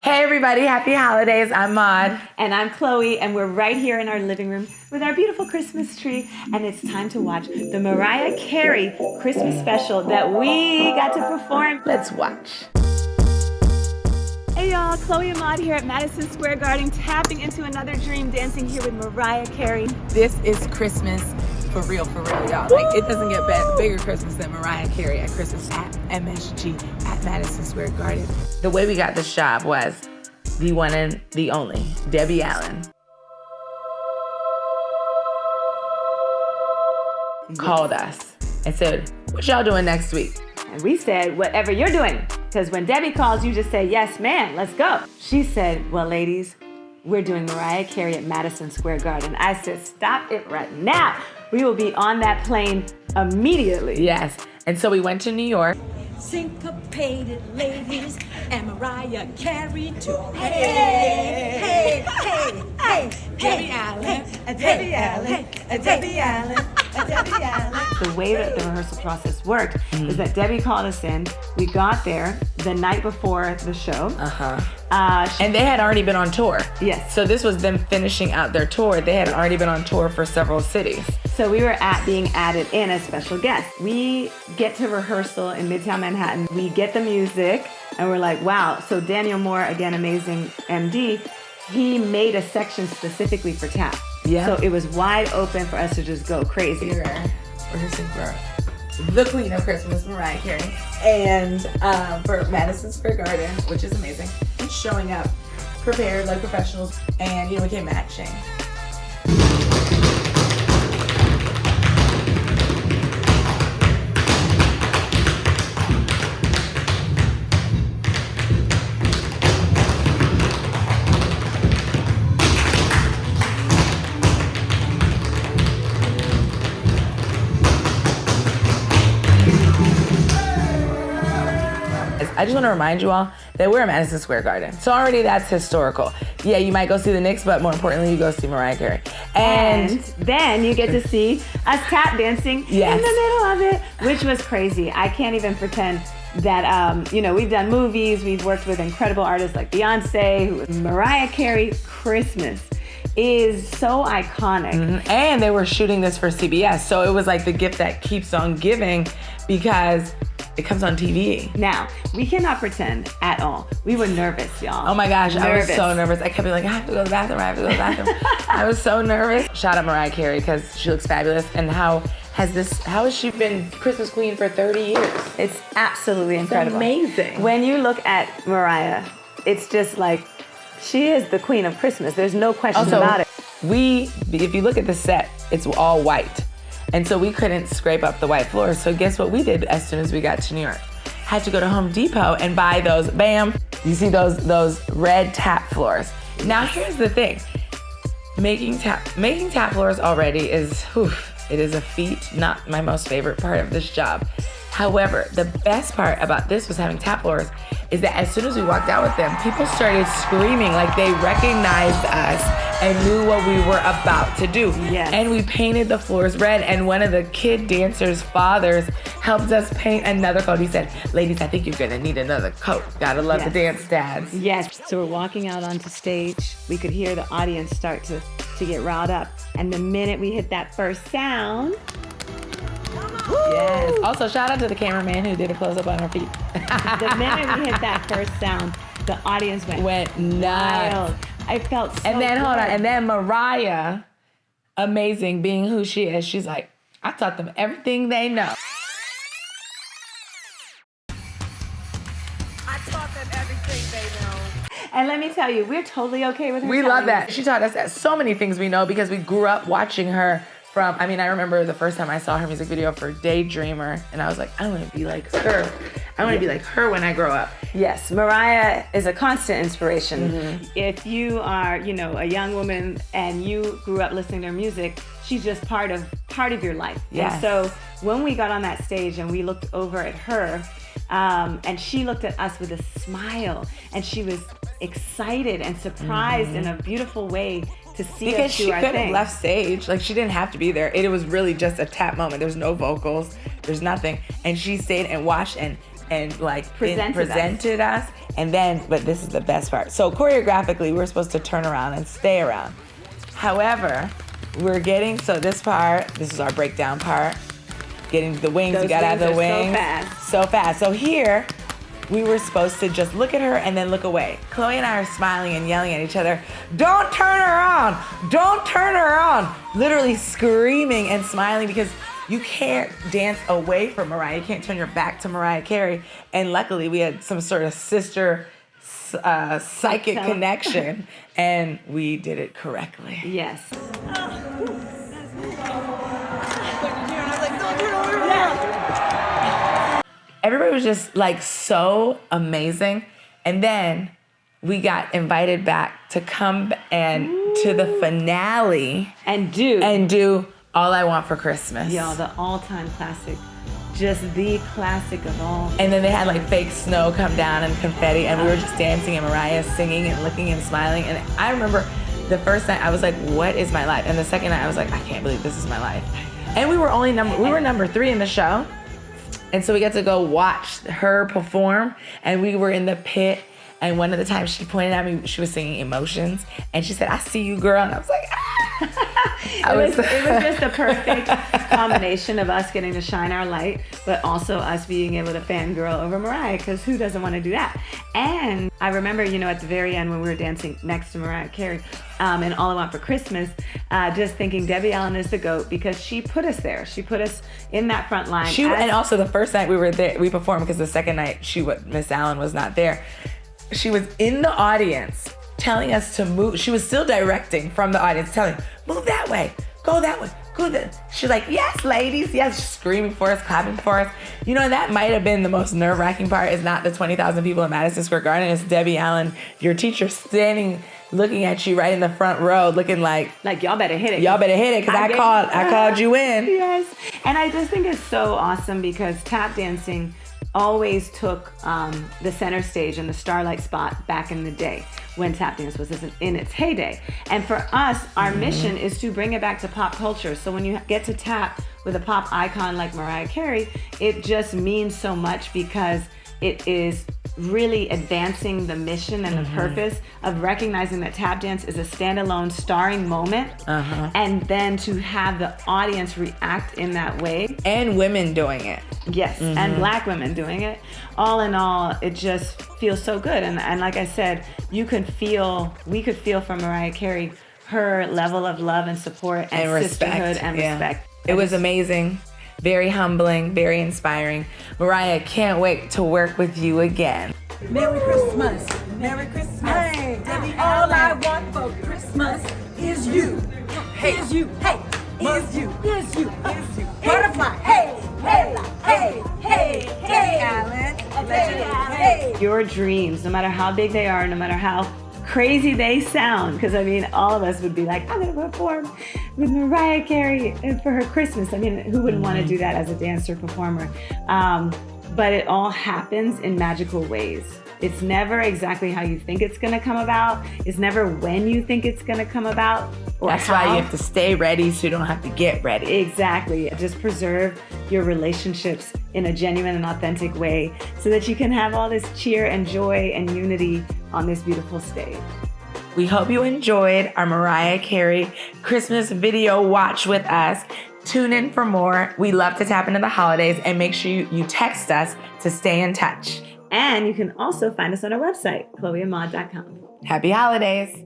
Hey everybody, happy holidays. I'm Maud. And I'm Chloe, and we're right here in our living room with our beautiful Christmas tree, and it's time to watch the Mariah Carey Christmas special that we got to perform. Let's watch. Hey y'all, Chloé and Maud here at Madison Square Garden, tapping into another dream, dancing here with Mariah Carey. This is Christmas for real, y'all. Like, it doesn't get bigger Christmas than Mariah Carey at Christmas at MSG at Madison Square Garden. The way we got this job was the one and the only Debbie Allen called us and said, "What y'all doing next week?" And we said, "Whatever you're doing." Because when Debbie calls, you just say, "Yes, ma'am, let's go." She said, "Well, ladies, we're doing Mariah Carey at Madison Square Garden." I said, "Stop it right now. We will be on that plane immediately." Yes. And so we went to New York. Syncopated ladies and Mariah Carey too. Hey, hey, hey, hey, Debbie Allen, Debbie Allen, Debbie Allen, Debbie Allen. The way that the rehearsal process worked is that Debbie called us in. We got there the night before the show. And they had already been on tour. Yes. So this was them finishing out their tour. They had already been on tour for several cities. So we were being added in as special guests. We get to rehearsal in Midtown Manhattan. We get the music and we're like, wow. So Daniel Moore, again, amazing MD, he made a section specifically for tap. Yeah. So it was wide open for us to just go crazy. We were rehearsing for the Queen of Christmas, Mariah Carey, and for Madison Square Garden, which is amazing. And showing up prepared like professionals, and we came matching. I just want to remind you all that we're at Madison Square Garden. So already that's historical. Yeah, you might go see the Knicks, but more importantly, you go see Mariah Carey. And then you get to see us tap dancing in the middle of it, which was crazy. I can't even pretend that, we've done movies, we've worked with incredible artists like Beyonce, Mariah Carey. Christmas is so iconic. Mm-hmm. And they were shooting this for CBS. So it was like the gift that keeps on giving because it comes on TV. Now, we cannot pretend at all. We were nervous, y'all. Oh my gosh, I was so nervous. I kept being like, I have to go to the bathroom, I was so nervous. Shout out Mariah Carey because she looks fabulous. And how has she been Christmas queen for 30 years? It's absolutely incredible. Amazing. When you look at Mariah, it's just like, she is the queen of Christmas. There's no question about it. If you look at the set, it's all white. And so we couldn't scrape up the white floors. So guess what we did as soon as we got to New York? Had to go to Home Depot and buy those, bam, you see those red tap floors. Now here's the thing. Making tap floors already is, it is a feat, not my most favorite part of this job. However, the best part about this was having tap floors is that as soon as we walked out with them, people started screaming like they recognized us and knew what we were about to do. Yes. And we painted the floors red, and one of the kid dancers' fathers helped us paint another coat. He said, "Ladies, I think you're gonna need another coat. Gotta love the dance dads." Yes. So we're walking out onto stage. We could hear the audience start to get riled up. And the minute we hit that first sound, yes. Also, shout out to the cameraman who did a close-up on our feet. the minute we hit that first sound, the audience went nuts. wild. I felt so And then, good. hold on. And then Mariah, amazing being who she is, she's like, I taught them everything they know. I taught them everything they know. And let me tell you, we're totally okay with her. We love that. She taught us so many things we know because we grew up watching her I remember the first time I saw her music video for Daydreamer, and I was like, I want to be like her. I want to be like her when I grow up. Yes, Mariah is a constant inspiration. Mm-hmm. If you are, a young woman and you grew up listening to her music, she's just part of your life. Yes. And so when we got on that stage and we looked over at her, and she looked at us with a smile, and she was excited and surprised in a beautiful way to see because us do she our could have thing. left stage. Like, she didn't have to be there. It was really just a tap moment. There's no vocals. There's nothing. And she stayed and watched and and like presented us. And then, but this is the best part. So choreographically, we were supposed to turn around and stay around. However, so this is our breakdown part. Getting the wings, we got out of the wings. So fast. So here, we were supposed to just look at her and then look away. Chloe and I are smiling and yelling at each other, "Don't turn her on! Don't turn her on!" Literally screaming and smiling because you can't dance away from Mariah. You can't turn your back to Mariah Carey. And luckily, we had some sort of sister psychic connection, and we did it correctly. Yes. Everybody was just like so amazing. And then we got invited back to come and to the finale and do All I Want for Christmas. Y'all, the all-time classic. Just the classic of all. And then they had like fake snow come down and confetti, and we were just dancing and Mariah singing and looking and smiling. And I remember the first night I was like, what is my life? And the second night I was like, I can't believe this is my life. And we were number 3 in the show. And so we got to go watch her perform, and we were in the pit. And one of the times she pointed at me, she was singing Emotions, and she said, "I see you, girl." And I was like, ah. It was just a perfect combination of us getting to shine our light, but also us being able to fangirl over Mariah, because who doesn't want to do that? And I remember, at the very end when we were dancing next to Mariah Carey, and All I Want for Christmas, just thinking Debbie Allen is the GOAT because she put us there. She put us in that front line. And also the first night we were there, we performed, because the second night Miss Allen was not there. She was in the audience telling us to move. She was still directing from the audience, telling, move that way, go that way, go that. She's like, yes, ladies, yes, screaming for us, clapping for us. That might have been the most nerve-wracking part, is not the 20,000 people in Madison Square Garden. It's Debbie Allen, your teacher, standing, looking at you right in the front row, looking like y'all better hit it. Y'all better hit it, because I called you in. Yes. And I just think it's so awesome because tap dancing always took the center stage and the starlight spot back in the day when tap dance was in its heyday. And for us, our mission is to bring it back to pop culture. So when you get to tap with a pop icon like Mariah Carey, it just means so much because it is really advancing the mission and the purpose of recognizing that tap dance is a standalone starring moment, and then to have the audience react in that way. And women doing it. Yes, and Black women doing it. All in all, it just feels so good. And like I said, we could feel from Mariah Carey her level of love and support and sisterhood and respect. It was amazing. Very humbling, very inspiring. Mariah, can't wait to work with you again. Merry Christmas, Merry Christmas. Hey, Debbie, all I want for Christmas is you. Hey, is you. Hey, is you. Is you. Is you. Butterfly. Hey, hey, hey, hey, hey, Allen. Hey. Your dreams, no matter how big they are, no matter how crazy they sound, because all of us would be like, I'm gonna perform with Mariah Carey for her Christmas. Who wouldn't want to do that as a dancer performer? But it all happens in magical ways. It's never exactly how you think it's gonna come about. It's never when you think it's gonna come about. That's why you have to stay ready so you don't have to get ready. Exactly. Just preserve your relationships in a genuine and authentic way so that you can have all this cheer and joy and unity on this beautiful stage. We hope you enjoyed our Mariah Carey Christmas video watch with us. Tune in for more. We love to tap into the holidays, and make sure you text us to stay in touch. And you can also find us on our website, chloeandmaud.com. Happy holidays.